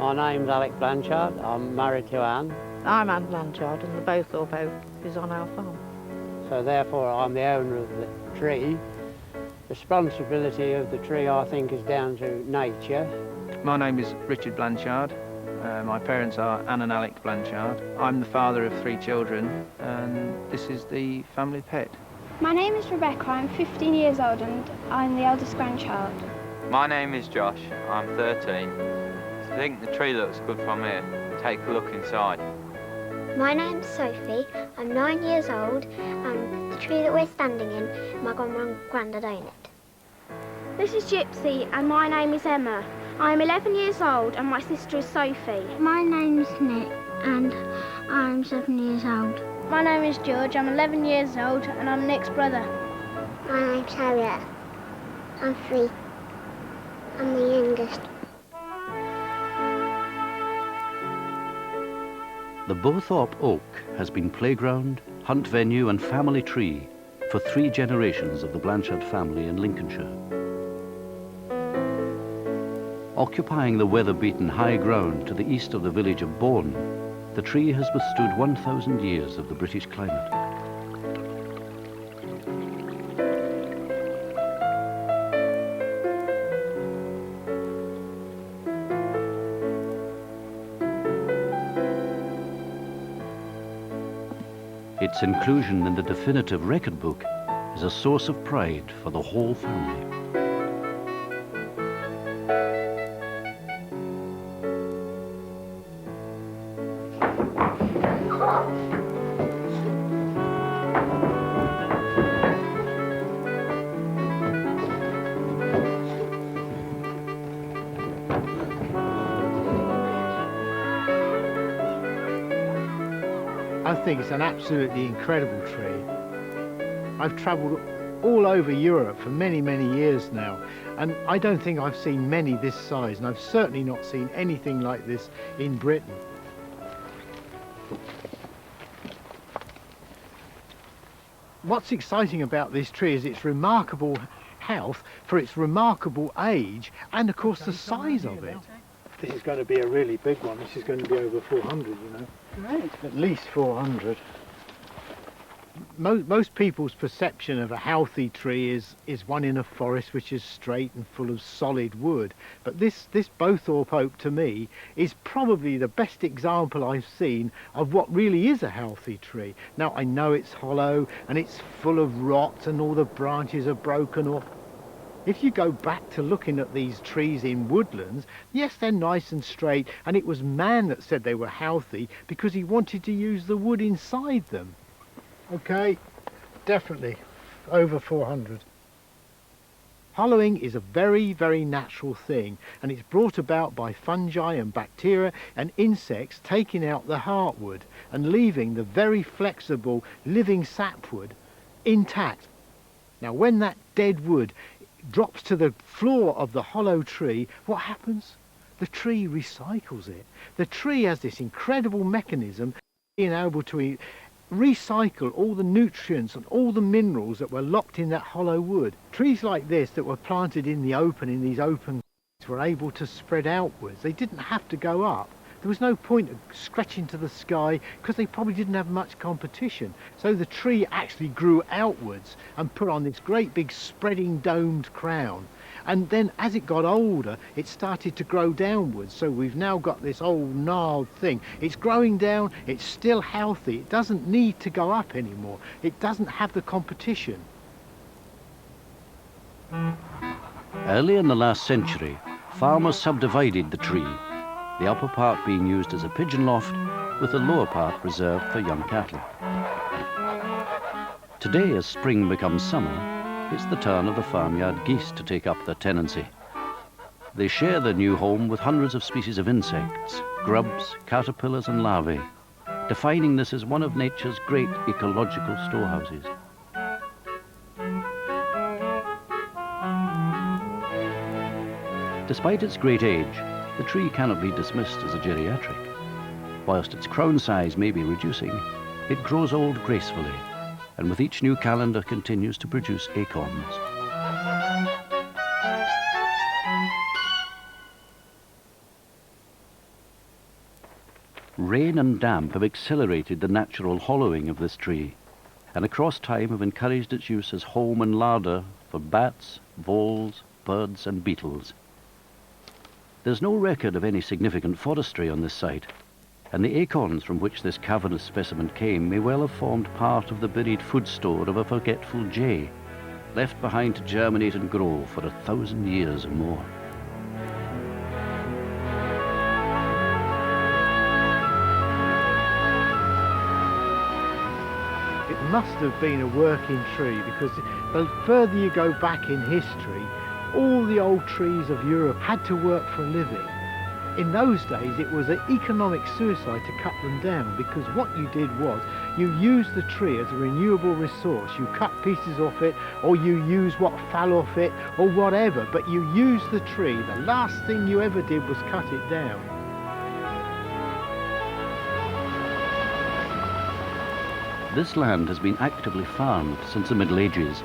My name's Alec Blanchard. I'm married to Anne. I'm Anne Blanchard and the Bowthorpe oak is on our farm. So therefore I'm the owner of the tree. Responsibility of the tree, I think, is down to nature. My name is Richard Blanchard. My parents are Anne and Alec Blanchard. I'm the father of 3 children and this is the family pet. My name is Rebecca, I'm 15 years old and I'm the eldest grandchild. My name is Josh, I'm 13. I think the tree looks good from here. Take a look inside. My name's Sophie, I'm 9 years old and the tree that we're standing in, my grandma and granddad own it. This is Gypsy and my name is Emma. I'm 11 years old and my sister is Sophie. My name's Nick and I'm 7 years old. My name is George, I'm 11 years old and I'm Nick's brother. My name's Harriet, I'm 3. I'm the youngest. The Bowthorpe oak has been playground, hunt venue and family tree for 3 generations of the Blanchard family in Lincolnshire. Occupying the weather-beaten high ground to the east of the village of Bourne, the tree has withstood 1,000 years of the British climate. Its inclusion in the definitive record book is a source of pride for the whole family. I think it's an absolutely incredible tree. I've travelled all over Europe for many, many years now, and I don't think I've seen many this size, and I've certainly not seen anything like this in Britain. What's exciting about this tree is its remarkable health for its remarkable age and, of course, the size of it. This is going to be a really big one. This is going to be over 400, you know. Great. At least 400. Most people's perception of a healthy tree is one in a forest which is straight and full of solid wood. But this Bowthorpe oak, to me, is probably the best example I've seen of what really is a healthy tree. Now, I know it's hollow and it's full of rot and all the branches are broken off. If you go back to looking at these trees in woodlands, yes, they're nice and straight, and it was man that said they were healthy because he wanted to use the wood inside them. Okay, definitely over 400. Hollowing is a very, very natural thing, and it's brought about by fungi and bacteria and insects taking out the heartwood and leaving the very flexible living sapwood intact. Now, when that dead wood drops to the floor of the hollow tree, what happens? The tree recycles it. The tree has this incredible mechanism being able to recycle all the nutrients and all the minerals that were locked in that hollow wood. Trees like this that were planted in the open, in these open, were able to spread outwards. They didn't have to go up. There was no point of stretching to the sky because they probably didn't have much competition. So the tree actually grew outwards and put on this great big spreading domed crown. And then as it got older, it started to grow downwards. So we've now got this old gnarled thing. It's growing down, it's still healthy. It doesn't need to go up anymore. It doesn't have the competition. Early in the last century, farmers subdivided the tree, the upper part being used as a pigeon loft, with the lower part reserved for young cattle. Today, as spring becomes summer, it's the turn of the farmyard geese to take up their tenancy. They share their new home with hundreds of species of insects, grubs, caterpillars and larvae, defining this as one of nature's great ecological storehouses. Despite its great age, the tree cannot be dismissed as a geriatric. Whilst its crown size may be reducing, it grows old gracefully, and with each new calendar continues to produce acorns. Rain and damp have accelerated the natural hollowing of this tree, and across time have encouraged its use as home and larder for bats, voles, birds and beetles. There's no record of any significant forestry on this site, and the acorns from which this cavernous specimen came may well have formed part of the buried food store of a forgetful jay, left behind to germinate and grow for 1,000 years or more. It must have been a working tree, because the further you go back in history, all the old trees of Europe had to work for a living. In those days it was an economic suicide to cut them down, because what you did was you used the tree as a renewable resource. You cut pieces off it, or you use what fell off it, or whatever, but you used the tree. The last thing you ever did was cut it down. This land has been actively farmed since the Middle Ages,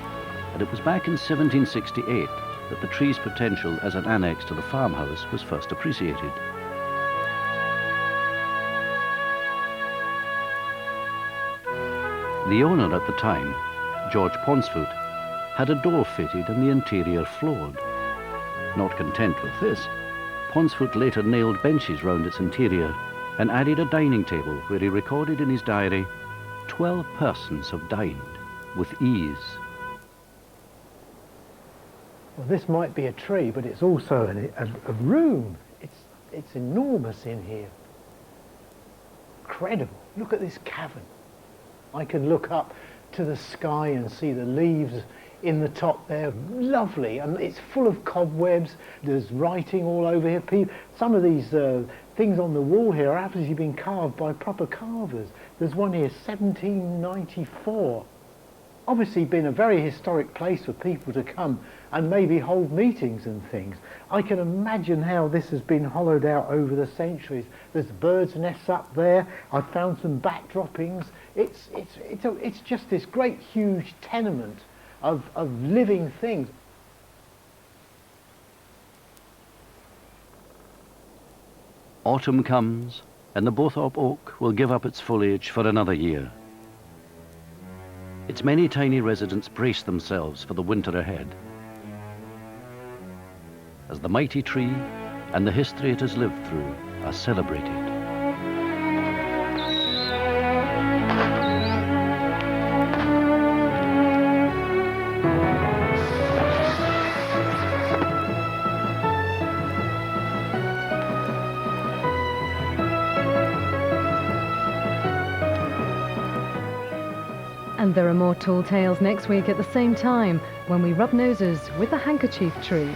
and it was back in 1768 that the tree's potential as an annex to the farmhouse was first appreciated. The owner at the time, George Ponsfoot, had a door fitted and the interior floored. Not content with this, Ponsfoot later nailed benches round its interior and added a dining table where he recorded in his diary, 12 persons have dined with ease. Well, this might be a tree, but it's also a room. It's enormous in here. Incredible. Look at this cavern. I can look up to the sky and see the leaves in the top there. Lovely. And it's full of cobwebs. There's writing all over here. Some of these things on the wall here are obviously been carved by proper carvers. There's one here, 1794. Obviously been a very historic place for people to come and maybe hold meetings and things. I can imagine how this has been hollowed out over the centuries. There's birds' nests up there. I found some bat droppings. It's just this great huge tenement of living things. Autumn comes and the Bowthorpe oak will give up its foliage for another year. Its many tiny residents brace themselves for the winter ahead, as the mighty tree and the history it has lived through are celebrated. And there are more Tall Tales next week at the same time, when we rub noses with the handkerchief tree.